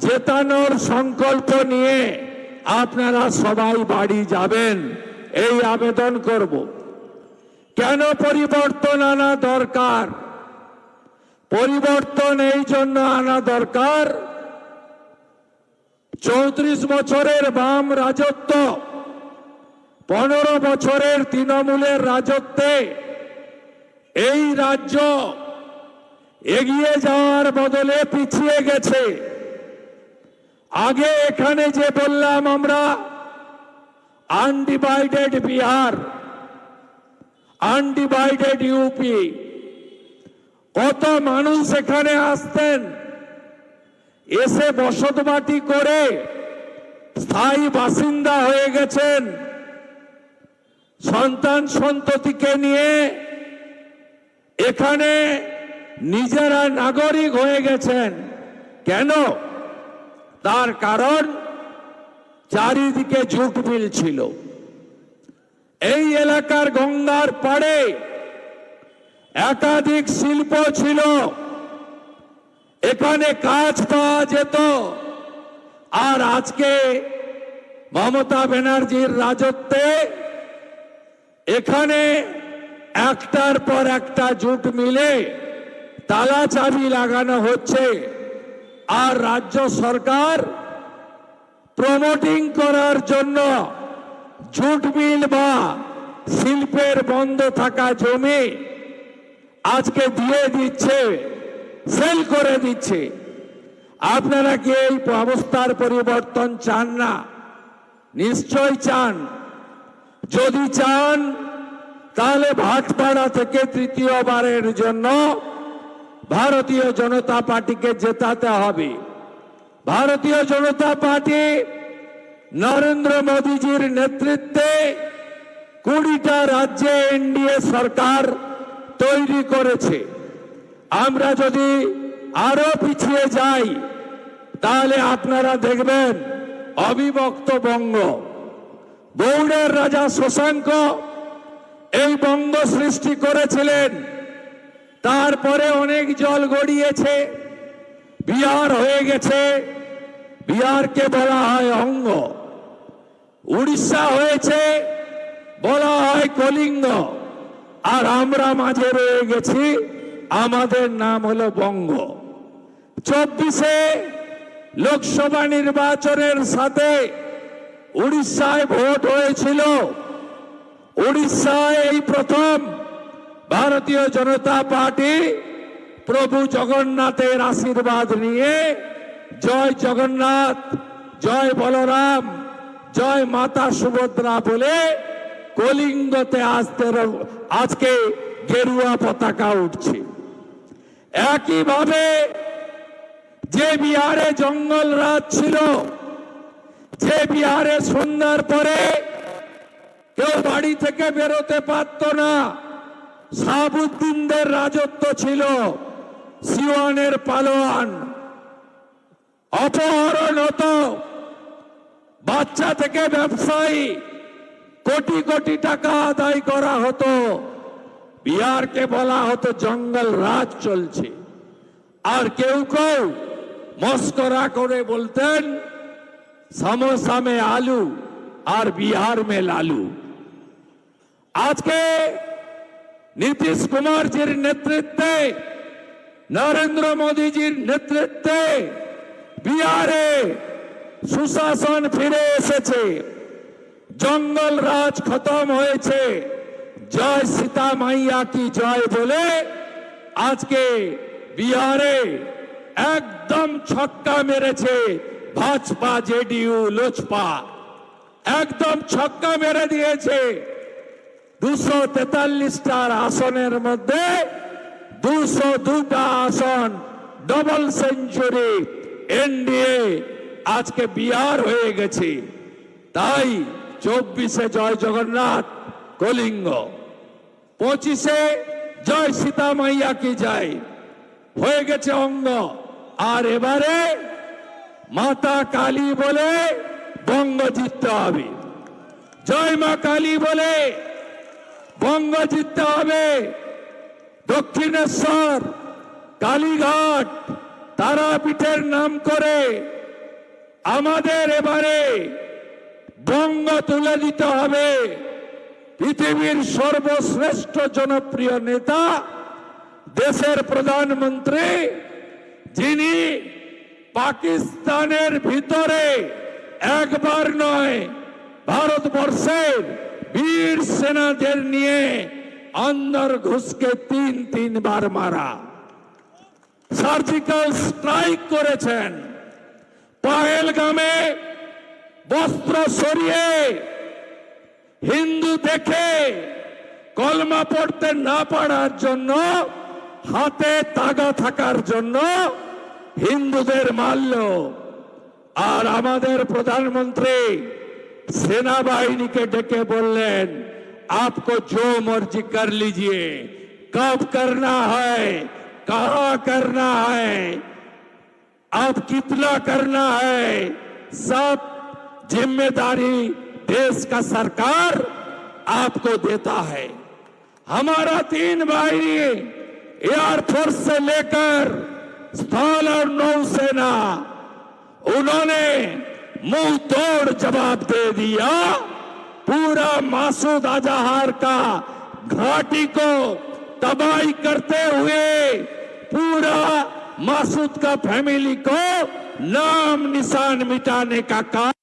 জেতানোর সংকল্প নিয়ে আপনারা সবাই বাড়ি যাবেন, এই আবেদন করব। কেন পরিবর্তন আনা দরকার? পরিবর্তন এই জন্য আনা দরকার, 34 বছরের বাম রাজত্ব, 15 বছরের তৃণমূলের রাজত্বে এই রাজ্য এগিয়ে যাওয়ার বদলে পিছিয়ে গেছে। আগে এখানে যে বললাম আমরা আনডিভাইডেড বিহার, আনডিভাইডেড ইউপি, কত মানুষ এখানে আসতেন, এসে বসতবাটি করে স্থায়ী বাসিন্দা হয়ে গেছেন, সন্তান সন্ততিকে নিয়ে এখানে নিজেরা নাগরিক হয়ে গেছেন। কেন? তার কারণ চারিদিকে জুট মিল ছিল। এই এলাকার গঙ্গার পাড়ে একাধিক শিল্প ছিল, এখানে কাজ পাওয়া যেত। আর আজকে মমতা ব্যানার্জির রাজত্বে এখানে একটার পর একটা জুট মিলে তালা চাবি লাগানো হচ্ছে। আর রাজ্য সরকার প্রমোটিং করার জন্য জুট মিল বা শিল্পের বন্ধ থাকা জমি আজকে দিয়ে দিচ্ছে, সেল করে দিচ্ছে। আপনারা কি এই অবস্থার পরিবর্তন চান না? নিশ্চয় চান। যদি চান তাহলে ভাটপাড়া থেকে তৃতীয়বারের জন্য ভারতীয় জনতা পার্টিকে জেতাতে হবে। ভারতীয় জনতা পার্টি নরেন্দ্র মোদীজির নেতৃত্বে 20টা রাজ্যে এনডিএ সরকার তৈরি করেছে। আমরা যদি আরো পিছিয়ে যাই তাহলে আপনারা দেখবেন অবিভক্ত বঙ্গ, গৌড়ের রাজা শশাঙ্ক এই বঙ্গ সৃষ্টি করেছিলেন। তারপরে অনেক জল গড়িয়েছে, বিহার হয়ে গেছে, বিহারকে বলা হয় অঙ্গ। উড়িষ্যা হয়েছে, বলা হয় কলিঙ্গ। আর আমরা মাঝে রয়ে গেছি, আমাদের নাম হলো বঙ্গ। 24-এ লোকসভা নির্বাচনের সাথে উড়িষ্যায় ভোট হয়েছিল। উড়িষ্যায় এই প্রথম ভারতীয় জনতা পার্টি প্রভু জগন্নাথের আশীর্বাদ নিয়ে জয় জগন্নাথ, জয় বলরাম, জয় মাতা সুভদ্রা বলে কলিঙ্গতে আজকে গেরুয়া পতাকা উঠছে। একইভাবে যে বিহারে জঙ্গল রাজ ছিল, যে বিহারে সন্ধ্যার পরে কেউ বাড়ি থেকে বেরোতে পারত না, শাহাবুদ্দিনদের রাজত্ব ছিল, সিওয়ানের পালোয়ান, অপহরণ হতো, বাচ্চা থেকে ব্যবসায়ী, কোটি কোটি টাকা আদায় করা হতো। বিহারকে বলা হতো জঙ্গল রাজ চলছে। আর কেউ কেউ মস্করা করে বলতেন সমোসা মে আলু আর বিহার মে লালু। আজকে নীতিশ কুমারজির নেতৃত্বে, নরেন্দ্র মোদীজির নেতৃত্বে বিহারে সুশাসন ফিরে এসেছে, জঙ্গল রাজ খতম হয়েছে। জয় সীতা মাইয়া কি জয় বলে আজকে বিহারে একদম ছক্কা মেরেছে ভাজপা, জেডিইউ, লোজপা। একদম ছক্কা মেরে দিয়েছে। 243টার আসনের মধ্যে 202টা আসন, ডবল সেঞ্চুরি এনডিএ আজকে বিহার হয়ে গেছে। তাই 24-এ জয় জগন্নাথ কলিঙ্গ, 25-এ জয় সীতা মাইয়া কি জয় হয়ে গেছে অঙ্গ। আর এবারে মাতা কালী বলে বঙ্গ জিততে হবে, জয় মা কালী বলে বঙ্গ জিততে হবে। দক্ষিণেশ্বর, কালীঘাট, তারাপীঠের নাম করে আমাদের এবারে বঙ্গ তুলে দিতে হবে পৃথিবীর সর্বশ্রেষ্ঠ জনপ্রিয় নেতা, দেশের প্রধানমন্ত্রী, যিনি পাকিস্তানের ভিতরে একবার নয় ভারতবর্ষের বীর সেনাদের নিয়ে অন্দর ঘুষকে তিনবার মারা, সার্জিক্যাল স্ট্রাইক করেছেন। পহেলগামে বস্ত্র সরিয়ে হিন্দু দেখে কলমা পড়তে না পারার জন্য, হাতে তাগা থাকার জন্য হিন্দুদের মারল। আর আমাদের প্রধানমন্ত্রী সেনাবাহিনীকে ডেকে বললেন, आपको जो मर्जी कर लीजिए, कब करना है, कहां करना है, अब कितना करना है, सब जिम्मेदारी देश का सरकार आपको देता है। हमारा 3 बाहिनी एयरफोर्स से लेकर स्थल और नौसेना, उन्होंने मुंह तोड़ जवाब दे दिया। पूरा मासूद अजहर का घाटी को तबाही करते हुए पूरा मासूद का फैमिली को नाम निशान मिटाने का काम